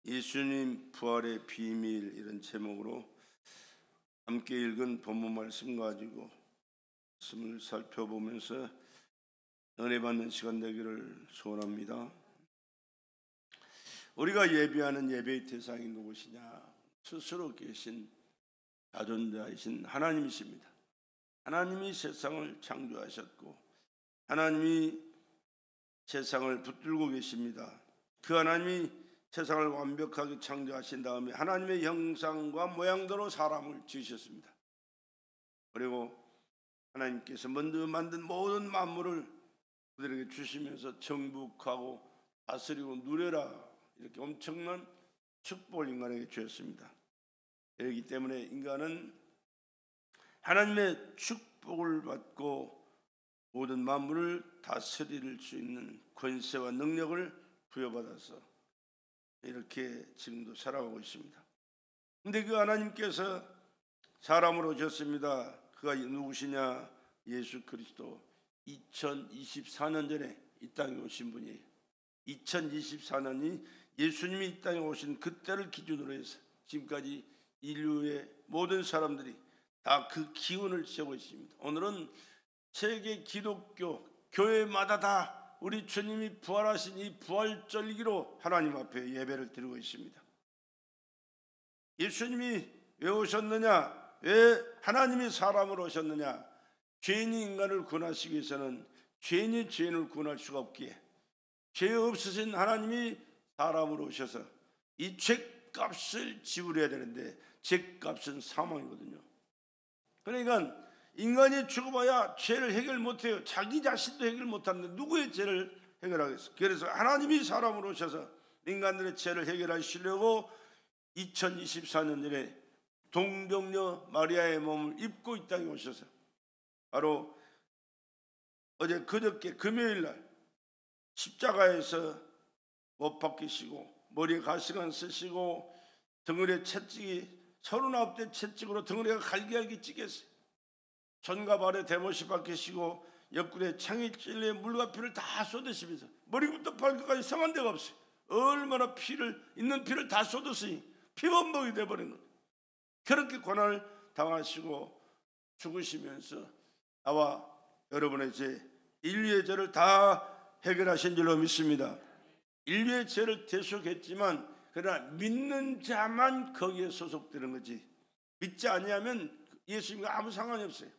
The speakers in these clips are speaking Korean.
예수님 부활의 비밀, 이런 제목으로 함께 읽은 본문 말씀 가지고 말씀을 살펴보면서 은혜 받는 시간 되기를 소원합니다. 우리가 예배하는 예배의 대상이 누구시냐? 스스로 계신 자존자이신 하나님이십니다. 하나님이 세상을 창조하셨고 하나님이 세상을 붙들고 계십니다. 그 하나님이 세상을 완벽하게 창조하신 다음에 하나님의 형상과 모양대로 사람을 지으셨습니다. 그리고 하나님께서 먼저 만든 모든 만물을 그들에게 주시면서 정복하고 다스리고 누려라, 이렇게 엄청난 축복을 인간에게 주셨습니다. 그렇기 때문에 인간은 하나님의 축복을 받고 모든 만물을 다스릴 수 있는 권세와 능력을 부여받아서 이렇게 지금도 살아가고 있습니다. 그런데 그 하나님께서 사람으로 오셨습니다. 그가 누구시냐? 예수 그리스도. 2024년 전에 이 땅에 오신 분이에요. 2024년이 예수님이 이 땅에 오신 그때를 기준으로 해서 지금까지 인류의 모든 사람들이 다 그 기운을 채우고 있습니다. 오늘은 세계 기독교 교회마다 다 우리 주님이 부활하신 이 부활절기로 하나님 앞에 예배를 드리고 있습니다. 예수님이 왜 오셨느냐? 왜 하나님이 사람으로 오셨느냐? 죄인이 인간을 구원하시기 위해서는 죄인이 죄인을 구원할 수가 없기에 죄 없으신 하나님이 사람으로 오셔서 이 죄값을 지불해야 되는데 죄값은 사망이거든요. 그러니까 인간이 죽어봐야 죄를 해결 못해요. 자기 자신도 해결 못하는데 누구의 죄를 해결하겠어요? 그래서 하나님이 사람으로 오셔서 인간들의 죄를 해결하시려고 2024년 전에 동정녀 마리아의 몸을 입고 이 땅에 오셔서 바로 어제 그저께 금요일날 십자가에서 못 박히시고 머리에 가시관 쓰시고 덩어리에 채찍이 39대 채찍으로 덩어리가 갈기갈기 찢겼어요. 전과 발에 대못이 박히시고 옆구리에 창이 찔려 물과 피를 다 쏟으시면서 머리부터 발끝까지 성한 데가 없어요. 얼마나 있는 피를 다 쏟았으니 피범벅이 돼버린 거예요. 그렇게 고난을 당하시고 죽으시면서 나와 여러분의 죄, 인류의 죄를 다 해결하신 줄로 믿습니다. 인류의 죄를 대속했지만 그러나 믿는 자만 거기에 소속되는 거지 믿지 아니하면 예수님과 아무 상관이 없어요.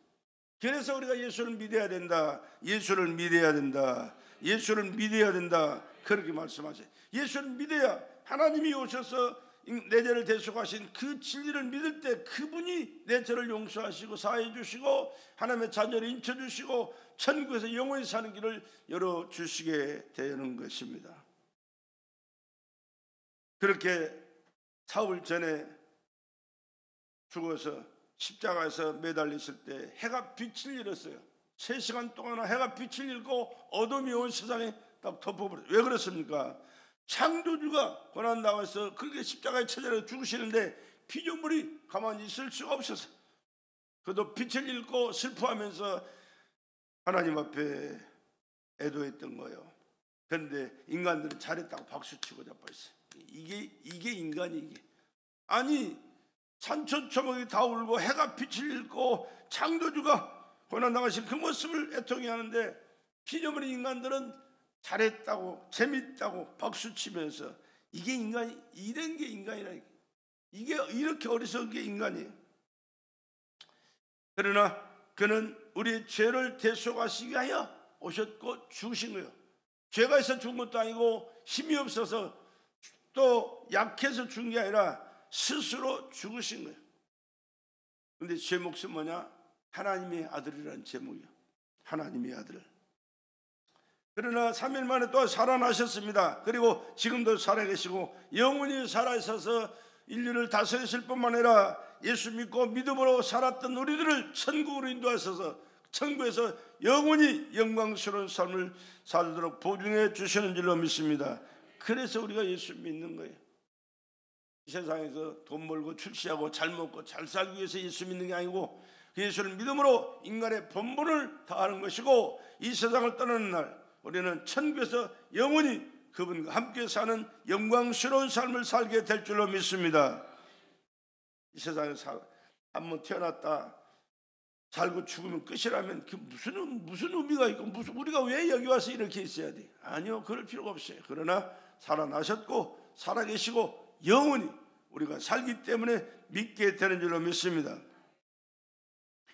그래서 우리가 예수를 믿어야 된다. 예수를 믿어야 된다. 예수를 믿어야 된다. 그렇게 말씀하세요. 예수를 믿어야 하나님이 오셔서 내 죄를 대속하신 그 진리를 믿을 때 그분이 내 죄를 용서하시고 사해 주시고 하나님의 자녀를 인쳐주시고 천국에서 영원히 사는 길을 열어주시게 되는 것입니다. 그렇게 사흘 전에 죽어서 십자가에서 매달렸을 때 해가 빛을 잃었어요. 3시간 동안 해가 빛을 잃고 어둠이 온 세상에 딱 덮어버렸어요. 왜 그렇습니까? 창조주가 고난당해서 그렇게 십자가에 쳐져 죽으시는데 피조물이 가만히 있을 수가 없어서 그도 빛을 잃고 슬퍼하면서 하나님 앞에 애도했던 거예요. 그런데 인간들은 잘했다고 박수치고 자빠졌어요. 이게 인간이 이게 아니 산천초목이 다 울고 해가 빛을 잃고 창조주가 고난당하신 그 모습을 애통해 하는데 피조물의 인간들은 잘했다고 재밌다고 박수치면서 이게 인간이 이런 게 인간이라니까. 이게 이렇게 어리석은 게 인간이에요. 그러나 그는 우리의 죄를 대속하시기 위하여 오셨고 죽으신 거예요. 죄가 있어 죽은 것도 아니고 힘이 없어서 또 약해서 죽은 게 아니라 스스로 죽으신 거예요. 그런데 제목은 뭐냐? 하나님의 아들이라는 제목이에요. 하나님의 아들. 그러나 3일 만에 또 살아나셨습니다. 그리고 지금도 살아계시고 영원히 살아있어서 인류를 다스리실 뿐만 아니라 예수 믿고 믿음으로 살았던 우리들을 천국으로 인도하셔서 천국에서 영원히 영광스러운 삶을 살도록 보증해 주시는 줄로 믿습니다. 그래서 우리가 예수 믿는 거예요. 이 세상에서 돈 벌고 출세하고 잘 먹고 잘 살기 위해서 예수 믿는 게 아니고 그 예수를 믿음으로 인간의 본분을 다하는 것이고 이 세상을 떠나는 날 우리는 천국에서 영원히 그분과 함께 사는 영광스러운 삶을 살게 될 줄로 믿습니다. 이 세상에서 한번 태어났다 살고 죽으면 끝이라면 그 무슨 의미가 있고 우리가 왜 여기 와서 이렇게 있어야 돼? 아니요, 그럴 필요가 없어요. 그러나 살아나셨고 살아계시고 영원히 우리가 살기 때문에 믿게 되는 줄로 믿습니다.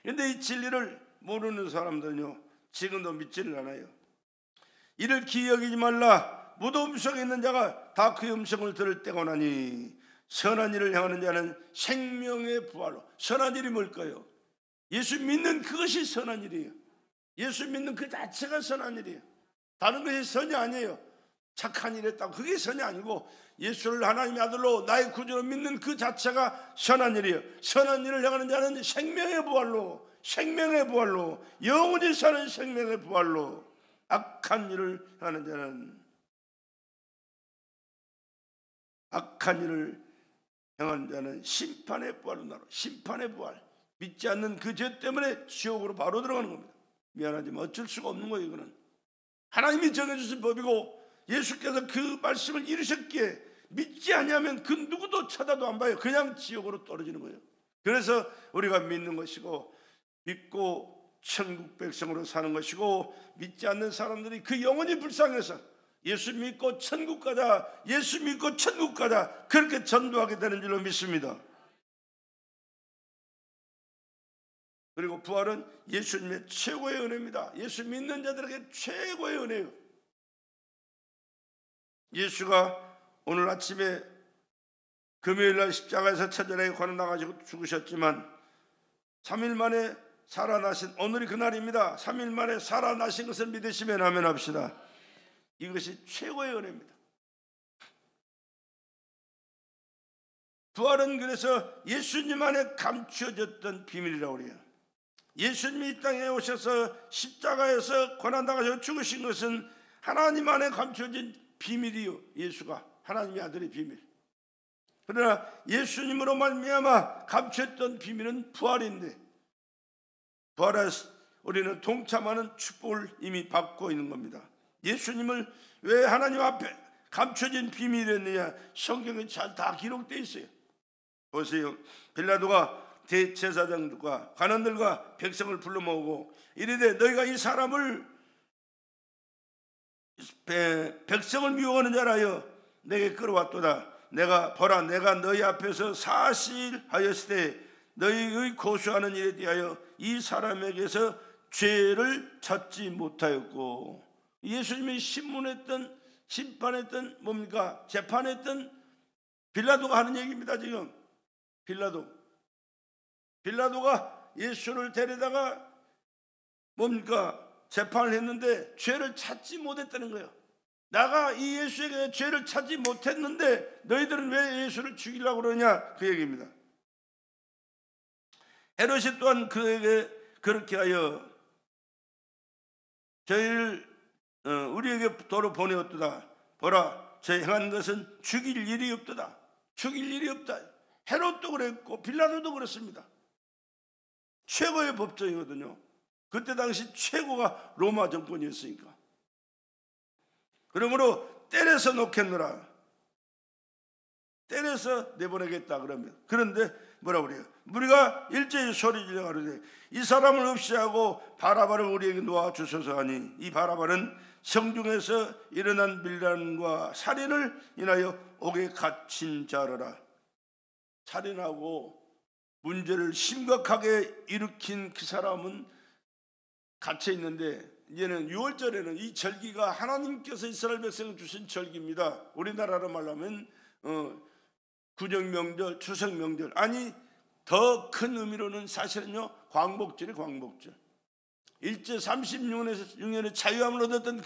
그런데 이 진리를 모르는 사람들은요, 지금도 믿지를 않아요. 이를 기여기지 말라. 무덤 속에 있는 자가 다 그의 음성을 들을 때가 오나니 선한 일을 행하는 자는 생명의 부활로. 선한 일이 뭘까요? 예수 믿는 그것이 선한 일이에요. 예수 믿는 그 자체가 선한 일이에요. 다른 것이 선이 아니에요. 착한 일 했다고 그게 선이 아니고 예수를 하나님의 아들로 나의 구주로 믿는 그 자체가 선한 일이에요. 선한 일을 행하는 자는 생명의 부활로, 생명의 부활로, 영원히 사는 생명의 부활로. 악한 일을 행하는 자는, 악한 일을 행하는 자는 심판의 부활로 나로. 심판의 부활. 믿지 않는 그 죄 때문에 지옥으로 바로 들어가는 겁니다. 미안하지만 어쩔 수가 없는 거예요. 이거는 하나님이 정해주신 법이고 예수께서 그 말씀을 이루셨기에 믿지 아니하면 그 누구도 쳐다도 안 봐요. 그냥 지옥으로 떨어지는 거예요. 그래서 우리가 믿는 것이고 믿고 천국 백성으로 사는 것이고, 믿지 않는 사람들이 그 영혼이 불쌍해서 예수 믿고 천국 가자, 예수 믿고 천국 가자, 그렇게 전도하게 되는 줄로 믿습니다. 그리고 부활은 예수님의 최고의 은혜입니다. 예수 믿는 자들에게 최고의 은혜예요. 예수가 오늘 아침에 금요일날 십자가에서 천전에게 고난당하시고 죽으셨지만 3일 만에 살아나신, 오늘이 그날입니다. 3일 만에 살아나신 것을 믿으시면 아멘합시다. 이것이 최고의 은혜입니다. 부활은 그래서 예수님 안에 감추어졌던 비밀이라고 그래요. 예수님이 이 땅에 오셔서 십자가에서 고난당하셔서 죽으신 것은 하나님 안에 감춰진 비밀이요. 예수가 하나님의 아들의 비밀. 그러나 예수님으로 말미암아 감췄던 비밀은 부활인데, 부활에서 우리는 동참하는 축복을 이미 받고 있는 겁니다. 예수님을 왜 하나님 앞에 감춰진 비밀이었느냐? 성경에 잘 다 기록되어 있어요. 보세요. 빌라도가 대제사장들과 관원들과 백성을 불러 모으고 이르되 너희가 이 사람을 백성을 미워하는 자라 하여 내게 끌어왔도다. 내가 보라, 내가 너희 앞에서 사실하였을 때 너희의 고소하는 일에 대하여 이 사람에게서 죄를 찾지 못하였고. 예수님이 신문했던, 심판했던, 뭡니까? 재판했던 빌라도가 하는 얘기입니다. 지금 빌라도가 예수를 데려다가 뭡니까? 재판을 했는데 죄를 찾지 못했다는 거예요. 내가 이 예수에게 죄를 찾지 못했는데 너희들은 왜 예수를 죽이려고 그러냐? 그 얘기입니다. 헤롯이 또한 그에게 그렇게 하여 저희를 우리에게 도로 보내었도다. 보라, 저 행한 것은 죽일 일이 없도다. 죽일 일이 없다. 헤롯도 그랬고 빌라도도 그랬습니다. 최고의 법정이거든요. 그때 당시 최고가 로마 정권이었으니까. 그러므로 때려서 놓겠노라. 때려서 내보내겠다 그러면. 그런데 뭐라고 그래요? 우리가 일제히 소리지르고 가로되 이 사람을 없이하고 바라바를 우리에게 놓아주소서 하니, 이 바라바는 성중에서 일어난 밀란과 살인을 인하여 옥에 갇힌 자라라. 살인하고 문제를 심각하게 일으킨 그 사람은 갇혀 있는데, 이제는 6월절에는 이 절기가 하나님께서 이스라엘 백성을 주신 절기입니다. 우리나라로 말하면 구정명절, 추석명절, 아니 더 큰 의미로는 사실은요 광복절이 광복절. 일제 36년의 자유함을 얻었던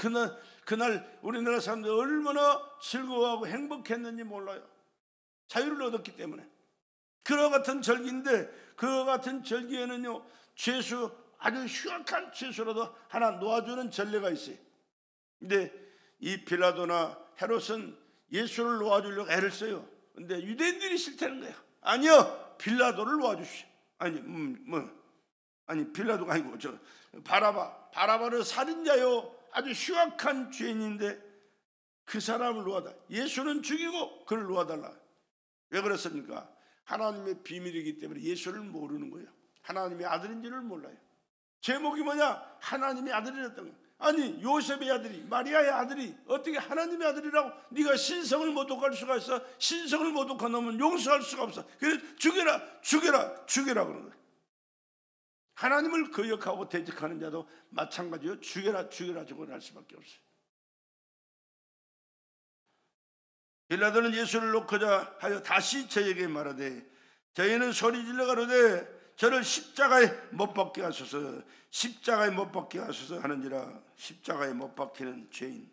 그날 우리나라 사람들 얼마나 즐거워하고 행복했는지 몰라요. 자유를 얻었기 때문에. 그와 같은 절기인데, 그와 같은 절기에는요 죄수, 아주 흉악한 죄수라도 하나 놓아주는 전례가 있어요. 근데 이 빌라도나 헤롯은 예수를 놓아주려고 애를 써요. 근데 유대인들이 싫다는 거예요. 아니요, 빌라도를 놓아주시오. 아니 빌라도가 아니고 저 바라바를 살인자요, 아주 흉악한 죄인인데 그 사람을 놓아달라. 예수는 죽이고 그를 놓아달라. 왜 그렇습니까? 하나님의 비밀이기 때문에 예수를 모르는 거예요. 하나님의 아들인지를 몰라요. 제목이 뭐냐? 하나님의 아들이랬던 거예요. 아니, 요셉의 아들이, 마리아의 아들이 어떻게 하나님의 아들이라고? 네가 신성을 모독할 수가 있어? 신성을 모독한 놈은 용서할 수가 없어. 그래서 죽여라, 죽여라, 죽여라 그러는 거예요. 하나님을 거역하고 대적하는 자도 마찬가지요. 죽여라, 죽여라, 죽여라 할 수밖에 없어요. 빌라도는 예수를 놓고자 하여 다시 저에게 말하되, 저희는 소리질러 가로되 저를 십자가에 못 박게 하소서, 십자가에 못 박게 하소서 하는지라. 십자가에 못 박히는 죄인.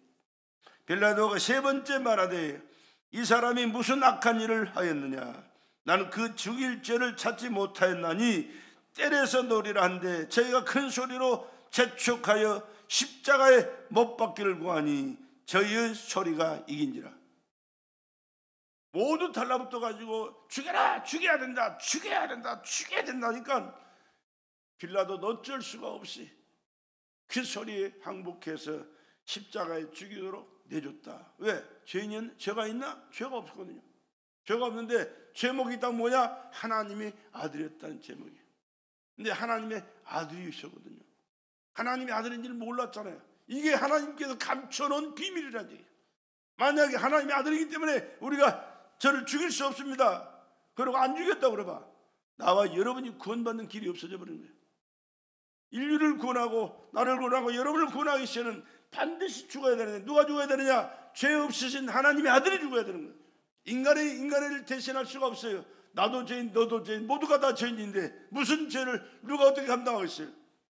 빌라도가 세 번째 말하되, 이 사람이 무슨 악한 일을 하였느냐? 나는 그 죽일 죄를 찾지 못하였나니 때려서 놓으리라 한데 저희가 큰 소리로 재촉하여 십자가에 못 박기를 구하니 저희의 소리가 이긴지라. 모두 달라붙어 가지고 죽여라, 죽여야 된다, 죽여야 된다, 죽여야 된다니까 빌라도는 어쩔 수가 없이 그 소리에 항복해서 십자가에 죽이도록 내줬다. 왜? 죄인은 죄가 있나? 죄가 없거든요. 죄가 없는데 제목이 딱 뭐냐? 하나님의 아들이었다는 제목이에요. 근데 하나님의 아들이셨거든요. 하나님의 아들인지를 몰랐잖아요. 이게 하나님께서 감춰놓은 비밀이라는 얘기예요. 만약에 하나님의 아들이기 때문에 우리가 저를 죽일 수 없습니다, 그러고 안 죽였다고 그래봐, 나와 여러분이 구원받는 길이 없어져 버리는 거예요. 인류를 구원하고 나를 구원하고 여러분을 구원하기 위해서는 반드시 죽어야 되는데 누가 죽어야 되느냐? 죄 없으신 하나님의 아들이 죽어야 되는 거예요. 인간을 대신할 수가 없어요. 나도 죄인, 너도 죄인, 모두가 다 죄인인데 무슨 죄를 누가 어떻게 감당하겠어요?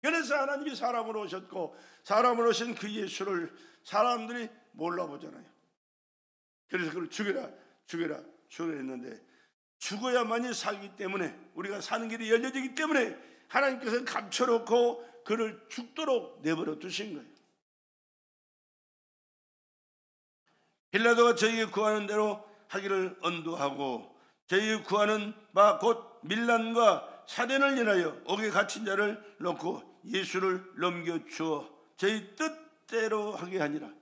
그래서 하나님이 사람으로 오셨고, 사람으로 오신 그 예수를 사람들이 몰라보잖아요. 그래서 그걸 죽여라, 죽여라, 죽여라 했는데, 죽어야만이 살기 때문에, 우리가 사는 길이 열려지기 때문에 하나님께서는 감춰놓고 그를 죽도록 내버려 두신 거예요. 빌라도가 저희에게 구하는 대로 하기를 언도하고 저희에게 구하는 바 곧 밀란과 사단을 인하여 옥에 갇힌 자를 놓고 예수를 넘겨주어 저희 뜻대로 하게 하니라.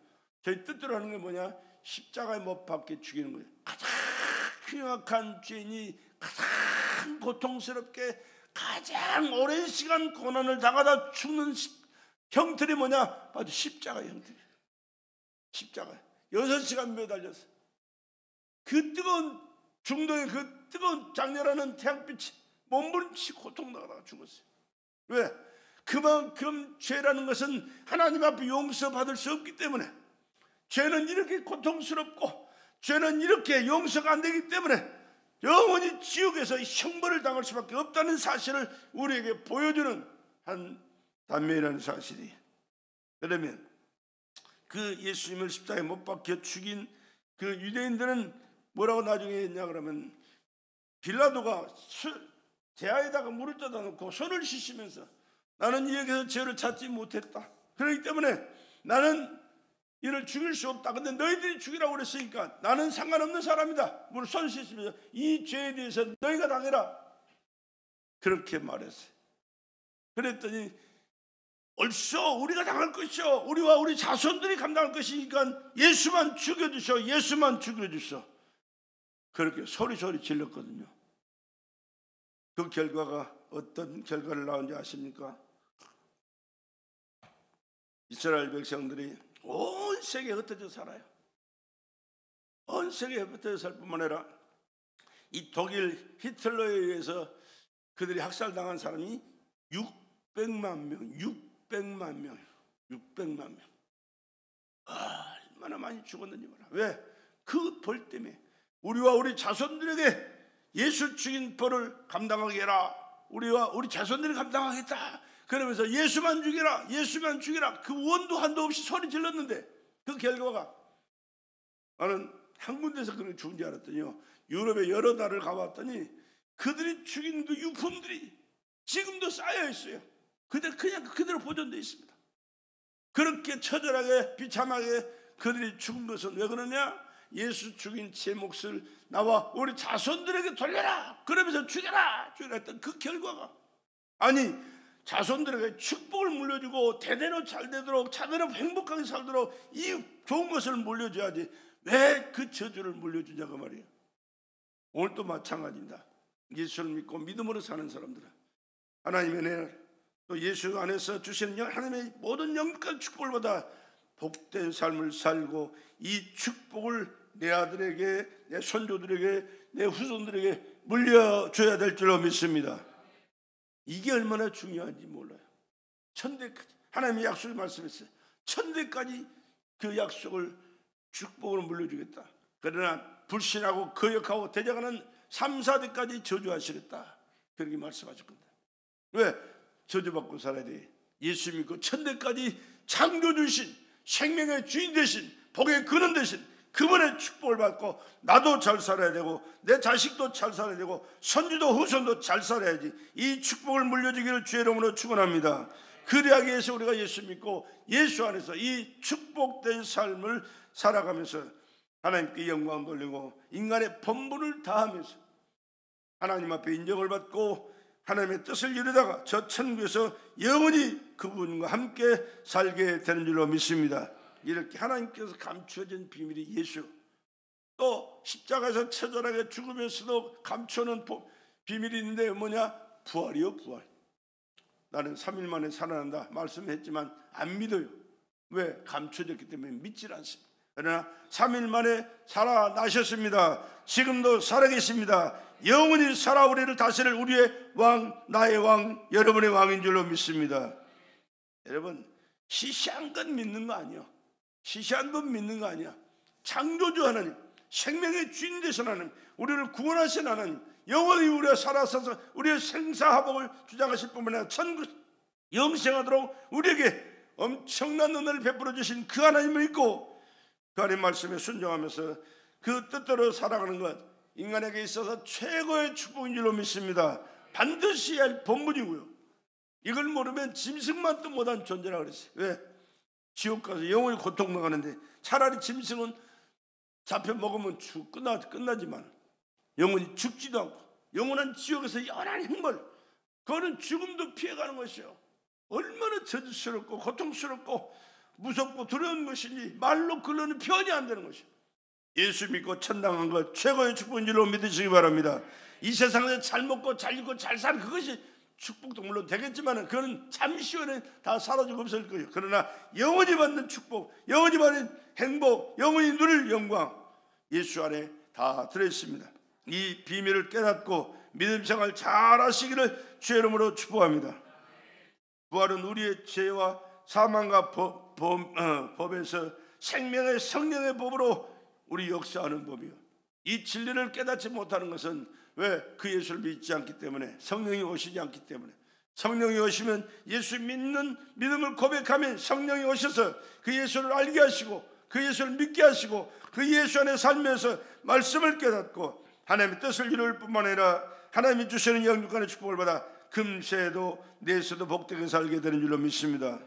저희 뜻대로 하는 게 뭐냐? 십자가에 못 박게 죽이는 거예요. 가장 흉악한 죄인이 가장 고통스럽게 가장 오랜 시간 고난을 당하다 죽는 형틀이 뭐냐? 바로 십자가 형틀이에요. 십자가 6시간 매달렸어요. 그 뜨거운 중동의 그 뜨거운 장렬하는 태양빛이 몸부림치고 고통당하다가 죽었어요. 왜? 그만큼 죄라는 것은 하나님 앞에 용서받을 수 없기 때문에, 죄는 이렇게 고통스럽고 죄는 이렇게 용서가 안 되기 때문에 영원히 지옥에서 형벌을 당할 수밖에 없다는 사실을 우리에게 보여주는 한 단면이라는 사실이. 그러면 그 예수님을 십자가에 못 박혀 죽인 그 유대인들은 뭐라고 나중에 했냐 그러면, 빌라도가 대야에다가 물을 떠다 놓고 손을 씻으면서 나는 이에게서 죄를 찾지 못했다, 그렇기 때문에 나는 이를 죽일 수 없다, 근데 너희들이 죽이라고 그랬으니까 나는 상관없는 사람이다, 물을 손 씻으면서 이 죄에 대해서 너희가 당해라, 그렇게 말했어요. 그랬더니 옳소, 우리가 당할 것이오, 우리와 우리 자손들이 감당할 것이니까 예수만 죽여주시오, 예수만 죽여주시오, 그렇게 소리 질렀거든요. 그 결과가 어떤 결과를 낳은지 아십니까? 이스라엘 백성들이 온 세계에 흩어져 살아요. 온 세계에 흩어져 살 뿐만 아니라 이 독일 히틀러에 의해서 그들이 학살당한 사람이 600만 명, 600만 명. 얼마나 많이 죽었는지 몰라. 왜? 그 벌 때문에 우리와 우리 자손들에게 예수 죽인 벌을 감당하게 해라, 우리와 우리 자손들이 감당하겠다, 그러면서 예수만 죽여라, 예수만 죽여라, 그 원도 한도 없이 소리 질렀는데 그 결과가, 나는 한 군데서 그런 죽은 줄 알았더니요, 유럽의 여러 나라를 가봤더니 그들이 죽인 그 유품들이 지금도 쌓여 있어요. 그냥 그대로 보존되어 있습니다. 그렇게 처절하게 비참하게 그들이 죽은 것은 왜 그러냐? 예수 죽인 제 몫을 나와 우리 자손들에게 돌려라, 그러면서 죽여라 했던 그 결과가, 아니 자손들에게 축복을 물려주고 대대로 잘 되도록 자대로 행복하게 살도록 이 좋은 것을 물려줘야지 왜 그 저주를 물려주냐고 말이에요. 오늘도 마찬가지입니다. 예수를 믿고 믿음으로 사는 사람들은 하나님의 은혜, 또 예수 안에서 주시는 하나님의 모든 영적인 축복을 받아 복된 삶을 살고 이 축복을 내 아들에게, 내 손주들에게, 내 후손들에게 물려줘야 될 줄로 믿습니다. 이게 얼마나 중요한지 몰라요. 천대까지 하나님의 약속을 말씀했어요. 천대까지 그 약속을 축복으로 물려주겠다. 그러나 불신하고 거역하고 대적하는 3, 4대까지 저주하시겠다. 그렇게 말씀하셨거든요. 왜? 저주받고 살아야 돼. 예수 믿고 천대까지 창조주신 생명의 주인 되신 복의 근원 되신 그분의 축복을 받고 나도 잘 살아야 되고 내 자식도 잘 살아야 되고 손주도 후손도 잘 살아야지. 이 축복을 물려주기를 주의 이름으로 축원합니다. 그리하기 위해서 우리가 예수 믿고 예수 안에서 이 축복된 삶을 살아가면서 하나님께 영광 돌리고 인간의 본분을 다하면서 하나님 앞에 인정을 받고 하나님의 뜻을 이루다가 저 천국에서 영원히 그분과 함께 살게 되는 줄로 믿습니다. 이렇게 하나님께서 감추어진 비밀이 예수, 또 십자가에서 처절하게 죽으면서도 감추어놓은 비밀이 있는데 뭐냐? 부활이요, 부활. 나는 3일 만에 살아난다 말씀했지만 안 믿어요. 왜? 감춰졌기 때문에 믿질 않습니다. 그러나 3일 만에 살아나셨습니다. 지금도 살아계십니다. 영원히 살아 우리를 다스릴 우리의 왕, 나의 왕, 여러분의 왕인 줄로 믿습니다. 여러분, 시시한 건 믿는 거 아니야. 시시한 건 믿는 거 아니야. 창조주 하나님, 생명의 주인 되신 하나님, 우리를 구원하신 하나님, 영원히 우리가 살아서서 우리의 생사화복을 주장하실 뿐만 아니라 천국 영생하도록 우리에게 엄청난 은혜를 베풀어 주신 그 하나님을 믿고 그 하나님 말씀에 순종하면서 그 뜻대로 살아가는 것, 인간에게 있어서 최고의 축복인 줄로 믿습니다. 반드시 할 본분이고요. 이걸 모르면 짐승만도 못한 존재라 그랬어요. 왜? 지옥 가서 영원히 고통당하는데 차라리 짐승은 잡혀 먹으면 끝나지만 영원히 죽지도 않고 영원한 지옥에서 영원한 행벌, 그거는 죽음도 피해가는 것이요. 얼마나 저주스럽고 고통스럽고 무섭고 두려운 것이니 말로 글로는 표현이 안 되는 것이요. 예수 믿고 천당한 것 최고의 축복인 줄로 믿으시기 바랍니다. 이 세상에서 잘 먹고 잘 입고 잘 사는 그것이 축복도 물론 되겠지만 그거는 잠시 후에 다 사라지고 없을 거예요. 그러나 영원히 받는 축복, 영원히 받는 행복, 영원히 누릴 영광 예수 안에 다 들어있습니다. 이 비밀을 깨닫고 믿음 생활 잘 하시기를 주의 이름으로 축복합니다. 부활은 우리의 죄와 사망과 법에서 생명의 성령의 법으로 우리 역사하는 법이요. 이 진리를 깨닫지 못하는 것은 왜? 그 예수를 믿지 않기 때문에, 성령이 오시지 않기 때문에. 성령이 오시면 예수 믿는 믿음을 고백하면 성령이 오셔서 그 예수를 알게 하시고 그 예수를 믿게 하시고 그 예수 안에 살면서 말씀을 깨닫고 하나님의 뜻을 이룰 뿐만 아니라 하나님이 주시는 영육간의 축복을 받아 금세도 내세도 복되게 살게 되는 줄로 믿습니다.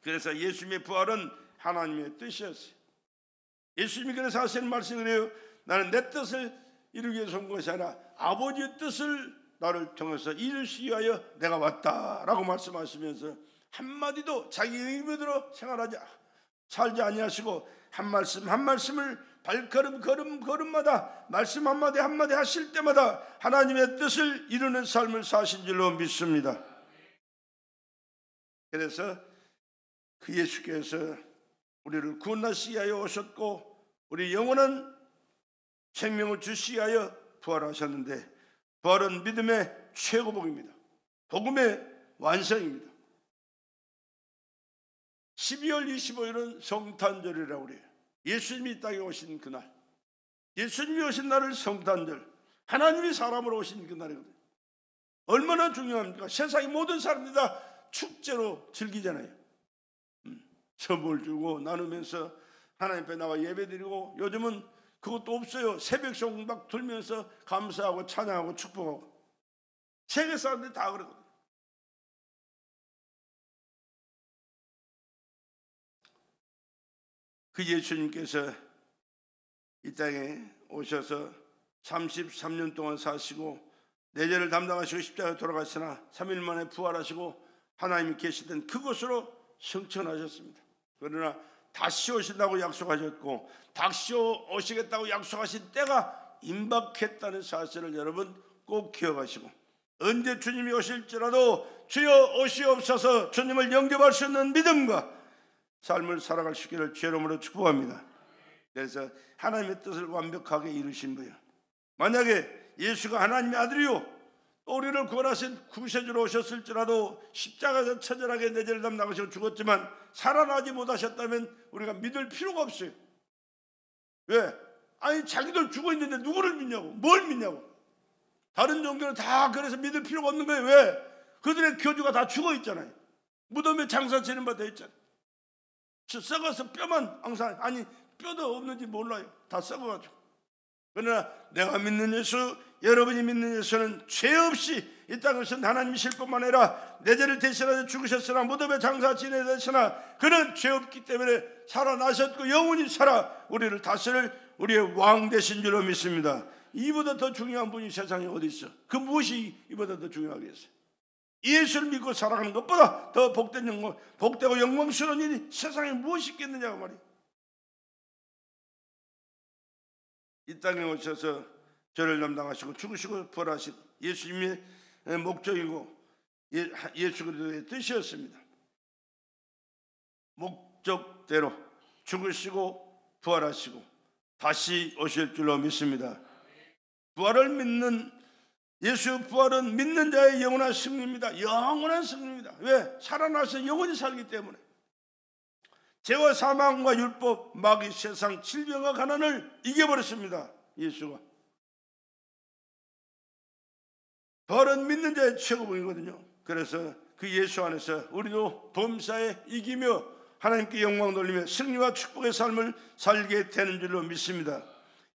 그래서 예수님의 부활은 하나님의 뜻이었어요. 예수님이 그래서 하시는 말씀이 그래요. 나는 내 뜻을 이루기 위해서 온 것이 아니라 아버지의 뜻을 나를 통해서 이루시기 위하여 내가 왔다라고 말씀하시면서 한마디도 자기 의무대로 살지 아니하시고 한 말씀 한 말씀을 발걸음 걸음마다 말씀 한마디 한마디 하실 때마다 하나님의 뜻을 이루는 삶을 사신 줄로 믿습니다. 그래서 그 예수께서 우리를 구원하시기 위하여 오셨고 우리 영원한 생명을 주시기 위하여 부활하셨는데 부활은 믿음의 최고복입니다. 복음의 완성입니다. 12월 25일은 성탄절이라고 그래요. 예수님이 이 땅에 오신 그날, 예수님이 오신 날을 성탄절, 하나님이 사람으로 오신 그날이거든요. 얼마나 중요합니까? 세상의 모든 사람들이 다 축제로 즐기잖아요. 선물 주고 나누면서 하나님 앞에 나와 예배드리고, 요즘은 그것도 없어요. 새벽 성막 들면서 감사하고 찬양하고 축복하고. 세계 사람들이 다 그러거든요. 그 예수님께서 이 땅에 오셔서 33년 동안 사시고 내 죄를 담당하시고 십자가에 돌아가시나 3일 만에 부활하시고 하나님이 계시던 그곳으로 승천하셨습니다. 그러나 다시 오신다고 약속하셨고 다시 오시겠다고 약속하신 때가 임박했다는 사실을 여러분 꼭 기억하시고, 언제 주님이 오실지라도 주여 오시옵소서 주님을 영접할 수 있는 믿음과 삶을 살아갈 수 있기를 주의 이름으로 축복합니다. 그래서 하나님의 뜻을 완벽하게 이루신 거예요. 만약에 예수가 하나님의 아들이요 우리를 구원하신 구세주로 오셨을지라도 십자가에서 처절하게 내 죄를 담당하시고 죽었지만 살아나지 못하셨다면 우리가 믿을 필요가 없어요. 왜? 아니 자기들 죽어 있는데 누구를 믿냐고, 뭘 믿냐고. 다른 종교는 다 그래서 믿을 필요가 없는 거예요. 왜? 그들의 교주가 다 죽어 있잖아요. 무덤에 장사 지는 바 되어 있잖아요. 썩어서 뼈만 항상, 아니 뼈도 없는지 몰라요. 다 썩어가지고. 그러나 내가 믿는 예수, 여러분이 믿는 예수는 죄 없이 이 땅에 오신 하나님이실 뿐만 아니라 내 죄를 대신하여 죽으셨으나 무덤에 장사 지내셨으나 그는 죄 없기 때문에 살아나셨고 영원히 살아 우리를 다스릴 우리의 왕 되신 줄로 믿습니다. 이보다 더 중요한 분이 세상에 어디 있어? 그 무엇이 이보다 더 중요하겠어요? 예수를 믿고 살아가는 것보다 더 복되고 영광스러운 일이 세상에 무엇이 있겠느냐고 말이에요. 이 땅에 오셔서 죄를 담당하시고 죽으시고 부활하신 예수님의 목적이고 예수 그리스도의 뜻이었습니다. 목적대로 죽으시고 부활하시고 다시 오실 줄로 믿습니다. 부활을 믿는 예수 부활은 믿는 자의 영원한 승리입니다. 영원한 승리입니다. 왜? 살아나서 영원히 살기 때문에. 죄와 사망과 율법, 마귀, 세상, 질병과 가난을 이겨버렸습니다. 예수가. 부활은 믿는 자의 최고봉이거든요. 그래서 그 예수 안에서 우리도 범사에 이기며 하나님께 영광 돌리며 승리와 축복의 삶을 살게 되는 줄로 믿습니다.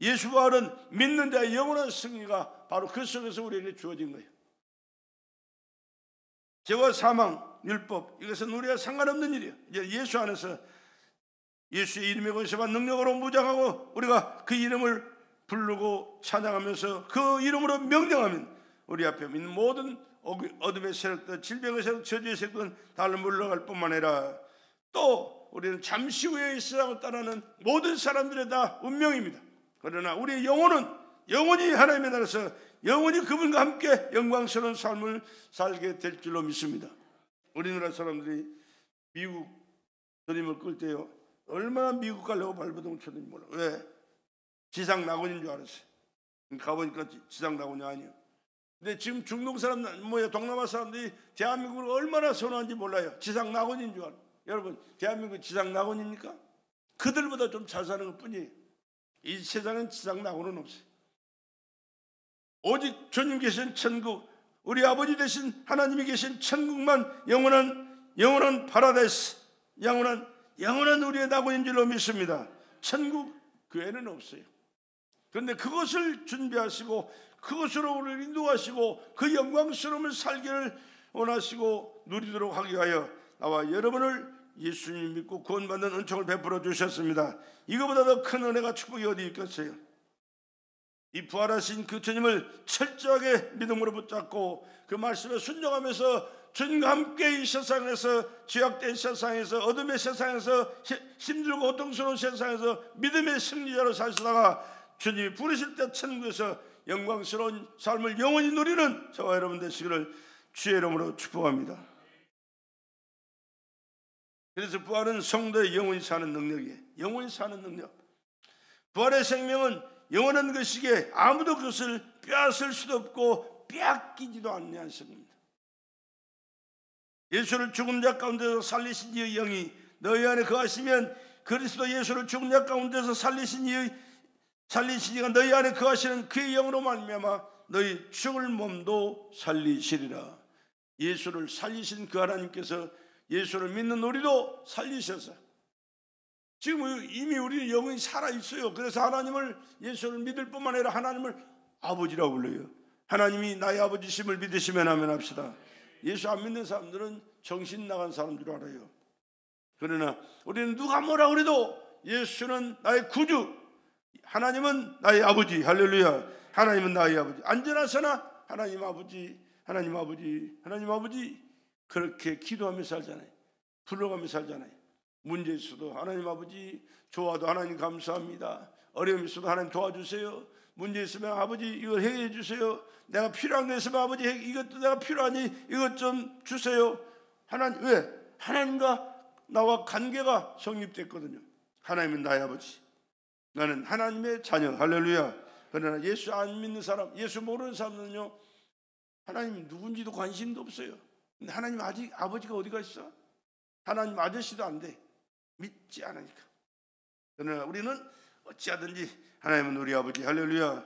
예수 부활은 믿는 자의 영원한 승리가 바로 그 속에서 우리에게 주어진 거예요. 죄와 사망, 율법, 이것은 우리와 상관없는 일이에요. 이제 예수 안에서 예수의 이름의 권세와 능력으로 무장하고 우리가 그 이름을 부르고 찬양하면서 그 이름으로 명령하면 우리 앞에 있는 모든 어둠의 세력들, 질병의 세력, 저주의 세력들은 달로 물러갈 뿐만 아니라 또 우리는 잠시 후에 이 세상을 떠나는 모든 사람들의 다 운명입니다. 그러나 우리의 영혼은 영원히 하나님의 나라에서 영원히 그분과 함께 영광스러운 삶을 살게 될 줄로 믿습니다. 우리나라 사람들이 미국 드림을 끌 때요 얼마나 미국 가려고 발버둥을 쳤는지 몰라. 왜? 지상 낙원인 줄 알았어요. 가보니까 지상 낙원이 아니에요. 근데 지금 중동 사람, 동남아 사람들이 대한민국을 얼마나 선호하는지 몰라요. 지상 낙원인 줄 알아요. 여러분, 대한민국 지상 낙원입니까? 그들보다 좀 잘 사는 것 뿐이에요. 이 세상엔 지상 낙원은 없어요. 오직 주님 계신 천국, 우리 아버지 되신 하나님이 계신 천국만 영원한 파라다이스, 영원한 우리의 낙원인 줄로 믿습니다. 천국 그 외에는 없어요. 그런데 그것을 준비하시고 그것으로 우리를 인도하시고 그 영광스러움을 살기를 원하시고 누리도록 하기 위하여 나와 여러분을 예수님 믿고 구원받는 은총을 베풀어 주셨습니다. 이거보다 더 큰 은혜가 축복이 어디 있겠어요? 이 부활하신 그 주님을 철저하게 믿음으로 붙잡고 그 말씀에 순종하면서 주님과 함께 이 세상에서 죄악된 세상에서 어둠의 세상에서 힘들고 고통스러운 세상에서 믿음의 승리자로 사시다가 주님이 부르실 때 천국에서 영광스러운 삶을 영원히 누리는 저와 여러분 되시기를 주의 이름으로 축복합니다. 그래서 부활은 성도의 영원히 사는 능력이에요. 영원히 사는 능력. 부활의 생명은 영원한 것이기에 아무도 그것을 빼앗을 수도 없고 빼앗기지도 않는 생명입니다. 예수를 죽은 자 가운데서 살리신 이의 영이 너희 안에 거하시면 그리스도 예수를 죽은 자 가운데서 살리신 이가 너희 안에 거하시는 그의 영으로 말미암아 너희 죽을 몸도 살리시리라. 예수를 살리신 그 하나님께서 예수를 믿는 우리도 살리셔서 지금 이미 우리 영이 살아있어요. 그래서 하나님을 예수를 믿을 뿐만 아니라 하나님을 아버지라고 불러요. 하나님이 나의 아버지심을 믿으시면 하면 합시다. 예수 안 믿는 사람들은 정신 나간 사람 줄 알아요. 그러나 우리는 누가 뭐라 그래도 예수는 나의 구주, 하나님은 나의 아버지. 할렐루야. 하나님은 나의 아버지. 안전하서나 하나님 아버지, 하나님 아버지, 하나님 아버지 그렇게 기도하며 살잖아요. 불러가며 살잖아요. 문제 있어도 하나님 아버지, 좋아도 하나님 감사합니다. 어려움이 있어도 하나님 도와주세요. 문제 있으면 아버지 이걸 해결해 주세요. 내가 필요한 게 있으면 아버지 이것도 내가 필요하니 이것 좀 주세요. 하나님, 왜? 하나님과 나와 관계가 성립됐거든요. 하나님은 나의 아버지, 나는 하나님의 자녀. 할렐루야. 그러나 예수 안 믿는 사람, 예수 모르는 사람은요, 하나님 누군지도 관심도 없어요. 근데 하나님 아직 아버지가 어디가 있어? 하나님 아저씨도 안 돼. 믿지 않으니까. 그러나 우리는 어찌하든지 하나님은 우리 아버지. 할렐루야.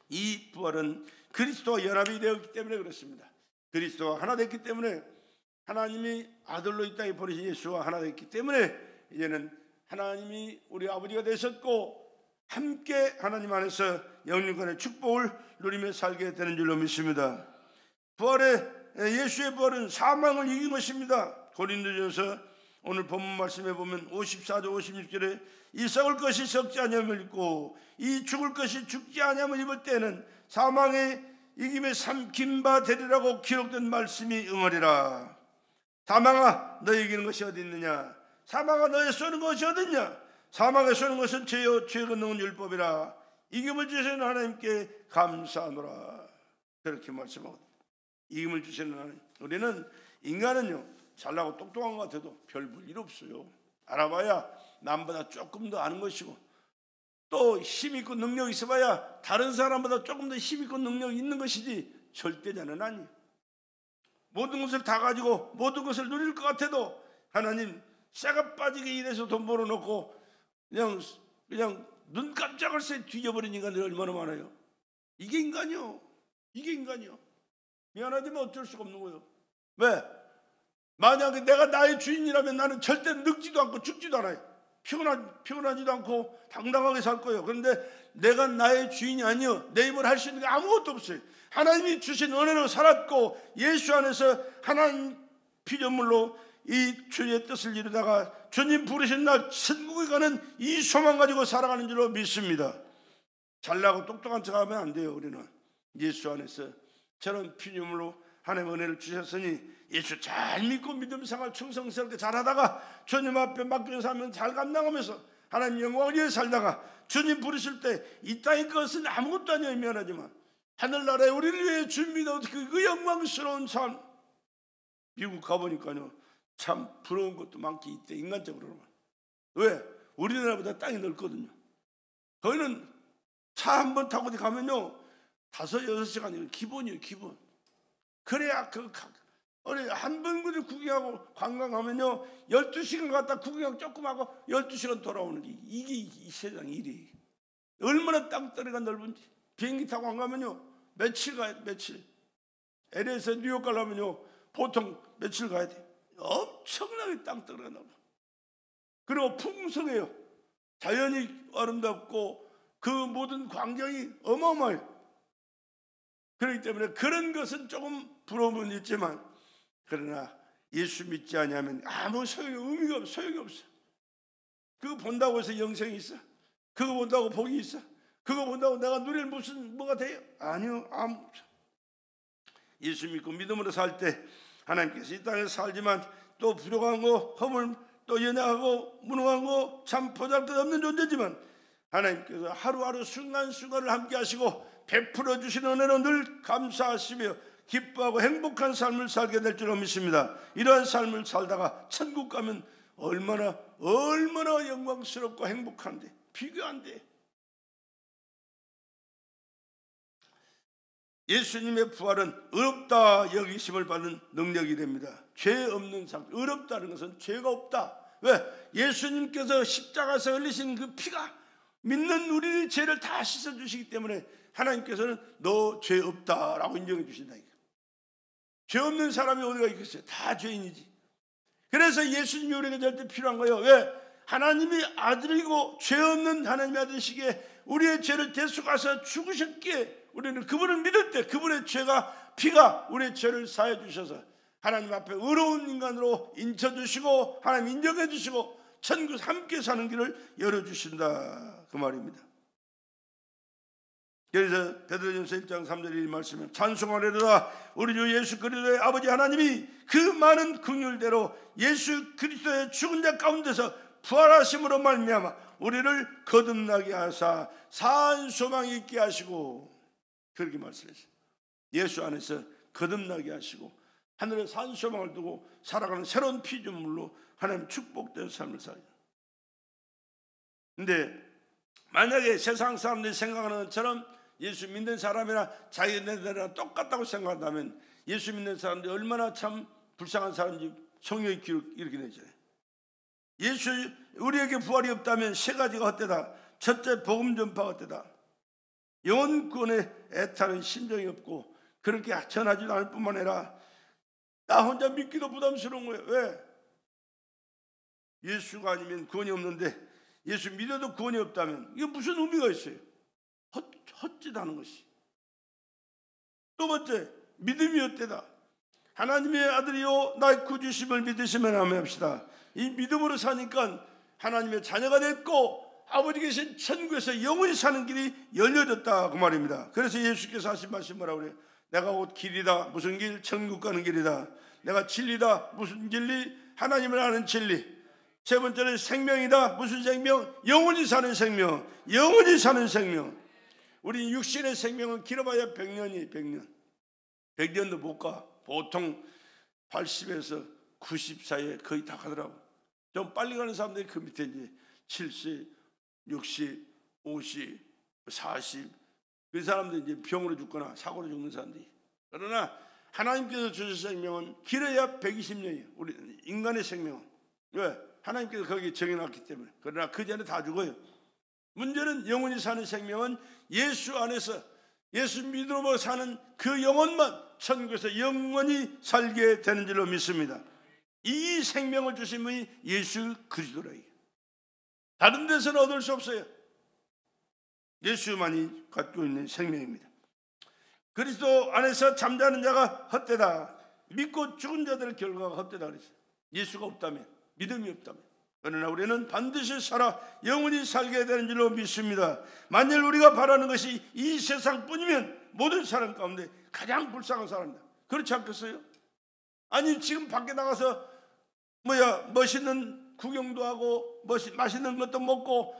이 부활은 그리스도와 연합이 되었기 때문에 그렇습니다. 그리스도와 하나 됐기 때문에, 하나님이 아들로 이 땅에 보내신 예수와 하나 됐기 때문에 이제는 하나님이 우리 아버지가 되셨고 함께 하나님 안에서 영육간의 축복을 누리며 살게 되는 줄로 믿습니다. 예수의 부활은 사망을 이긴 것입니다. 고린도전서 오늘 본문 말씀에 보면 54절 56절에 이 썩을 것이 썩지 아니함을 입고 이 죽을 것이 죽지 아니함을 입을 때는 사망의 이김에 삼킨 바 되리라고 기록된 말씀이 응하리라. 사망아 너의 이기는 것이 어디 있느냐? 사망아 너의 쏘는 것이 어디 있냐? 사망에 쏘는 것은 죄요 죄 걷는 율법이라. 이김을 주시는 하나님께 감사하노라. 그렇게 말씀하고, 이김을 주시는 하나님. 우리는 인간은요, 잘나고 똑똑한 것 같아도 별 볼 일 없어요. 알아봐야 남보다 조금 더 아는 것이고, 또 힘 있고 능력이 있어봐야 다른 사람보다 조금 더 힘 있고 능력이 있는 것이지 절대자는 아니에요. 모든 것을 다 가지고 모든 것을 누릴 것 같아도 하나님 쇠가 빠지게 일해서 돈 벌어놓고 그냥 눈 깜짝할 새 뒤져버린 인간들이 얼마나 많아요. 이게 인간이요. 이게 인간이요. 미안하지만 어쩔 수가 없는 거예요. 왜? 만약에 내가 나의 주인이라면 나는 절대 늙지도 않고 죽지도 않아요. 피곤하지도 않고 당당하게 살 거예요. 그런데 내가 나의 주인이 아니요, 내 입을 할 수 있는 게 아무것도 없어요. 하나님이 주신 은혜로 살았고 예수 안에서 하나님 피조물로 이 주의 뜻을 이루다가 주님 부르신 날 천국에 가는 이 소망 가지고 살아가는 줄로 믿습니다. 잘나고 똑똑한 척하면 안 돼요. 우리는 예수 안에서 저런 피조물로 하나님의 은혜를 주셨으니 예수 잘 믿고 믿음 생활 충성스럽게 잘하다가 주님 앞에 맡겨 살면 잘 감당하면서 하나님 영광을 위해 살다가 주님 부르실 때 이 땅의 것은 아무것도 아니에요. 미안하지만 하늘나라에 우리를 위해 준비된 그 영광스러운 삶. 미국 가보니까요, 참 부러운 것도 많기 이때 인간적으로는. 왜? 우리나라보다 땅이 넓거든요. 거기는 차 한 번 타고 어디 가면요 5-6시간이면 기본이에요. 기본. 그래야 한 번 그리 구경하고 관광하면요 12시간 갔다 구경 조금 하고 12시간 돌아오는 게 이게 이 세상 일이 얼마나 땅덩이가 넓은지. 비행기 타고 안 가면요 며칠 가야 돼. 며칠. LA에서 뉴욕 가려면요 보통 며칠 가야 돼. 엄청나게 땅덩이가 넓어. 그리고 풍성해요. 자연이 아름답고 그 모든 광경이 어마어마해요. 그렇기 때문에 그런 것은 조금 부러움은 있지만, 그러나 예수 믿지 않으면 아무 의미가 없어. 소용이 없어. 그거 본다고 해서 영생이 있어? 그거 본다고 복이 있어? 그거 본다고 내가 누릴 뭐가 돼요? 아니요, 아무것도. 예수 믿고 믿음으로 살 때 하나님께서 이 땅에 살지만 또 부족한 거, 허물, 또 연약하고 무능한 거, 참 보잘것없는 존재지만 하나님께서 하루하루 순간순간을 함께 하시고 베풀어 주시는 은혜로 늘 감사하시며 기뻐하고 행복한 삶을 살게 될 줄로 믿습니다. 이러한 삶을 살다가 천국 가면 얼마나 영광스럽고 행복한데 비교 안 돼. 예수님의 부활은 의롭다 여기심을 받는 능력이 됩니다. 죄 없는 삶. 의롭다는 것은 죄가 없다. 왜? 예수님께서 십자가에서 흘리신 그 피가 믿는 우리의 죄를 다 씻어주시기 때문에 하나님께서는 너 죄 없다라고 인정해 주신다니까. 죄 없는 사람이 어디가 있겠어요? 다 죄인이지. 그래서 예수님이 우리에게 절대 필요한 거예요. 왜? 하나님이 아들이고 죄 없는 하나님의 아들이시기에 우리의 죄를 대속하셔 죽으셨기에 우리는 그분을 믿을 때 그분의 피가 우리의 죄를 사해 주셔서 하나님 앞에 의로운 인간으로 인쳐주시고 하나님 인정해 주시고 천국 함께 사는 길을 열어주신다, 그 말입니다. 그래서 베드로전서 1장 3절에 이 말씀에 찬송하리로다 우리 주 예수 그리스도의 아버지 하나님이 그 많은 긍휼대로 예수 그리스도의 죽은 자 가운데서 부활하심으로 말미암아 우리를 거듭나게 하사 산 소망이 있게 하시고, 그렇게 말씀했어요. 예수 안에서 거듭나게 하시고 하늘에 산 소망을 두고 살아가는 새로운 피조물로 하나님 축복된 삶을 살아요. 근데 만약에 세상 사람들이 생각하는 것처럼 예수 믿는 사람이나 자기네들이랑 똑같다고 생각한다면 예수 믿는 사람들이 얼마나 참 불쌍한 사람인지 성경의 기록 이렇게 내잖아요. 예수 우리에게 부활이 없다면 세 가지가 헛되다. 첫째, 복음 전파가 헛되다. 영혼 구원에 애타는 심정이 없고 그렇게 전하지도 않을 뿐만 아니라 나 혼자 믿기도 부담스러운 거예요. 왜? 예수가 아니면 구원이 없는데 예수 믿어도 구원이 없다면 이게 무슨 의미가 있어요? 헛짓하는 것이. 두 번째, 믿음이 헛되다. 하나님의 아들이요 나의 구주심을 믿으시면 아멘합시다. 이 믿음으로 사니까 하나님의 자녀가 됐고 아버지 계신 천국에서 영원히 사는 길이 열려졌다 그 말입니다. 그래서 예수께서 하신 말씀 뭐라고 그래요? 내가 곧 길이다. 무슨 길? 천국 가는 길이다. 내가 진리다. 무슨 진리? 하나님을 아는 진리. 세 번째는 생명이다. 무슨 생명? 영원히 사는 생명. 영원히 사는 생명. 우리 육신의 생명은 길어봐야 100년이 100년. 100년도 못 가. 보통 80에서 90 사이에 거의 다 가더라고. 좀 빨리 가는 사람들이 그 밑에 이제 70, 60, 50, 40. 그 사람들이 이제 병으로 죽거나 사고로 죽는 사람들이. 그러나 하나님께서 주신 생명은 길어야 120년이에요. 우리 인간의 생명은. 왜? 하나님께서 거기에 정해놨기 때문에. 그러나 그 전에 다 죽어요. 문제는 영원히 사는 생명은 예수 안에서 예수 믿음으로 사는 그 영혼만 천국에서 영원히 살게 되는 줄로 믿습니다. 이 생명을 주신 분이 예수 그리스도라. 다른 데서는 얻을 수 없어요. 예수만이 갖고 있는 생명입니다. 그리스도 안에서 잠자는 자가 헛되다. 믿고 죽은 자들의 결과가 헛되다 그랬어요. 예수가 없다면, 믿음이 없다면. 그러나 우리는 반드시 살아 영원히 살게 되는 줄로 믿습니다. 만일 우리가 바라는 것이 이 세상뿐이면 모든 사람 가운데 가장 불쌍한 사람이다. 그렇지 않겠어요? 아니 지금 밖에 나가서 멋있는 구경도 하고 맛있는 것도 먹고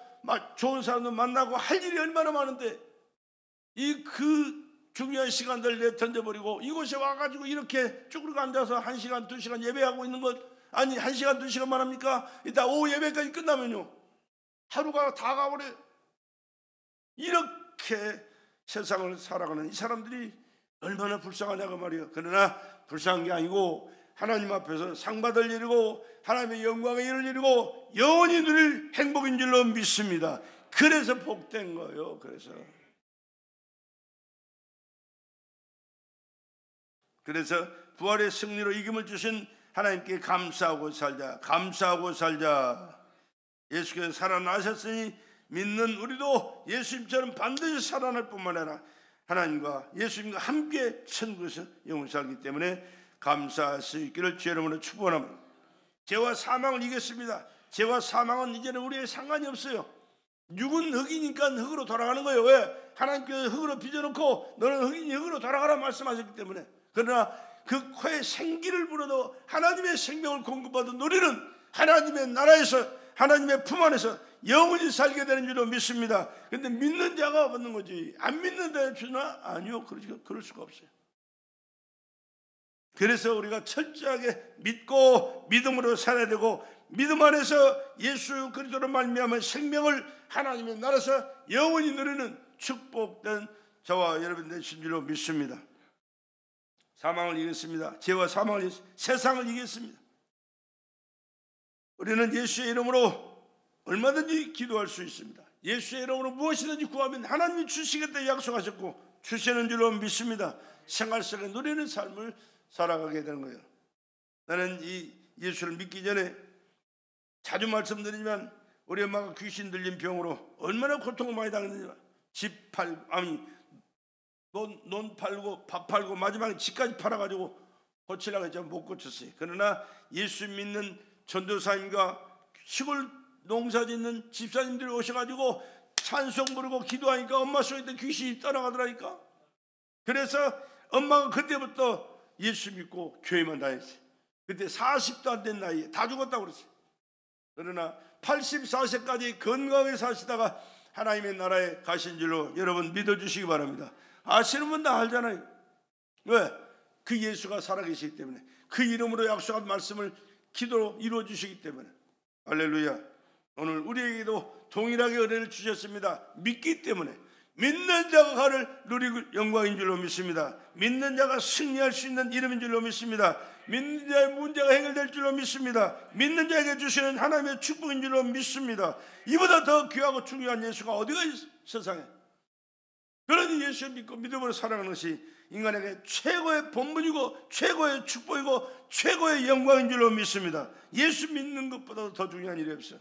좋은 사람도 만나고 할 일이 얼마나 많은데 그 중요한 시간들 내 던져버리고 이곳에 와가지고 이렇게 쭈그리고 앉아서 1시간 2시간 예배하고 있는 것, 아니 1시간 2시간만 합니까? 이따 오후 예배까지 끝나면요 하루가 다 가버려요. 이렇게 세상을 살아가는 이 사람들이 얼마나 불쌍하냐고 말이에요. 그러나 불쌍한 게 아니고 하나님 앞에서 상 받을 일이고 하나님의 영광에 이를 일이고 영원히 누릴 행복인 줄로 믿습니다. 그래서 복된 거예요. 그래서 부활의 승리로 이김을 주신 하나님께 감사하고 살자. 감사하고 살자. 예수께서 살아나셨으니 믿는 우리도 예수님처럼 반드시 살아날 뿐만 아니라 하나님과 예수님과 함께 천국에서 영원히 살기 때문에 감사할 수 있기를 주의 이름으로 축원합니다. 죄와 사망을 이겼습니다. 죄와 사망은 이제는 우리의 상관이 없어요. 육은 흙이니까 흙으로 돌아가는 거예요. 왜? 하나님께서 흙으로 빚어놓고 너는 흙이니 흙으로 돌아가라 말씀하셨기 때문에. 그러나 그 코에 생기를 불어도 하나님의 생명을 공급받은 우리는 하나님의 나라에서 하나님의 품 안에서 영원히 살게 되는 줄로 믿습니다. 그런데 믿는 자가 받는 거지 안 믿는 자가 주나? 아니요. 그럴 수가 없어요. 그래서 우리가 철저하게 믿고 믿음으로 살아야 되고 믿음 안에서 예수 그리스도로 말미암아 생명을 하나님의 나라에서 영원히 누리는 축복된 저와 여러분 되신 줄로 믿습니다. 사망을 이겼습니다. 죄와 사망을 이겼습니다. 세상을 이겼습니다. 우리는 예수의 이름으로 얼마든지 기도할 수 있습니다. 예수의 이름으로 무엇이든지 구하면 하나님이 주시겠다 약속하셨고 주시는 줄로 믿습니다. 생활 속에 누리는 삶을 살아가게 되는 거예요. 나는 이 예수를 믿기 전에 자주 말씀드리지만 우리 엄마가 귀신 들린 병으로 얼마나 고통을 많이 당했는지, 집 팔고 논 팔고 밥 팔고 마지막에 집까지 팔아가지고 고치려고 했지만 못 고쳤어요. 그러나 예수 믿는 전도사님과 시골 농사 짓는 집사님들이 오셔가지고 찬송 부르고 기도하니까 엄마 속에 있던 귀신이 떠나가더라니까. 그래서 엄마가 그때부터 예수 믿고 교회만 다녔어요. 그때 40도 안 된 나이에 다 죽었다고 그랬어요. 그러나 84세까지 건강하게 사시다가 하나님의 나라에 가신 줄로 여러분 믿어주시기 바랍니다. 아시는 분 다 알잖아요. 왜? 그 예수가 살아계시기 때문에, 그 이름으로 약속한 말씀을 기도로 이루어주시기 때문에. 할렐루야. 오늘 우리에게도 동일하게 은혜를 주셨습니다. 믿기 때문에. 믿는 자가 가를 누리고 영광인 줄로 믿습니다. 믿는 자가 승리할 수 있는 이름인 줄로 믿습니다. 믿는 자의 문제가 해결될 줄로 믿습니다. 믿는 자에게 주시는 하나님의 축복인 줄로 믿습니다. 이보다 더 귀하고 중요한 예수가 어디가 있어, 세상에. 그러니 예수 믿고 믿음으로 살아가는 것이 인간에게 최고의 본분이고 최고의 축복이고 최고의 영광인 줄로 믿습니다. 예수 믿는 것보다 더 중요한 일이 없어요.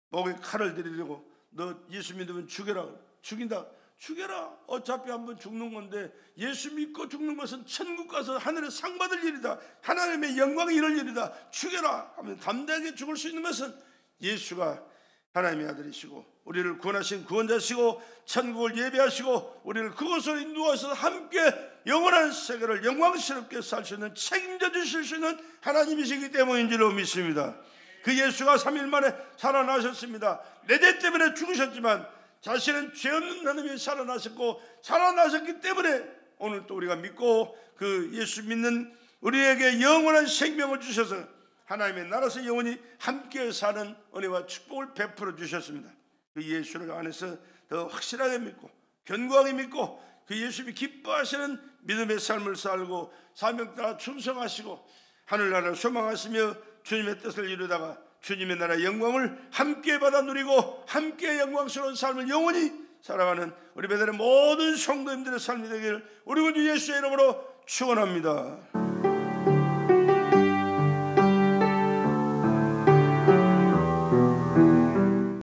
목에 칼을 들이대고 너 예수 믿으면 죽여라. 죽인다. 죽여라. 어차피 한번 죽는 건데 예수 믿고 죽는 것은 천국 가서 하늘에 상 받을 일이다. 하나님의 영광이 이럴 일이다. 죽여라 하면 담대하게 죽을 수 있는 것은 예수가 하나님의 아들이시고 우리를 구원하신 구원자시고 천국을 예배하시고 우리를 그곳으로 인도하셔서 함께 영원한 세계를 영광스럽게 살 수 있는 책임져 주실 수 있는 하나님이시기 때문인 줄로 믿습니다. 그 예수가 3일 만에 살아나셨습니다. 내 죄 때문에 죽으셨지만 자신은 죄 없는 하나님이 살아나셨고 살아나셨기 때문에 오늘 또 우리가 믿고 그 예수 믿는 우리에게 영원한 생명을 주셔서 하나님의 나라에서 영원히 함께 사는 은혜와 축복을 베풀어 주셨습니다. 그 예수를 안에서 더 확실하게 믿고 견고하게 믿고 그 예수님이 기뻐하시는 믿음의 삶을 살고 사명 따라 충성하시고 하늘나라를 소망하시며 주님의 뜻을 이루다가 주님의 나라의 영광을 함께 받아 누리고 함께 영광스러운 삶을 영원히 살아가는 우리 베델의 모든 성도님들의 삶이 되기를 우리 구주 예수의 이름으로 축원합니다.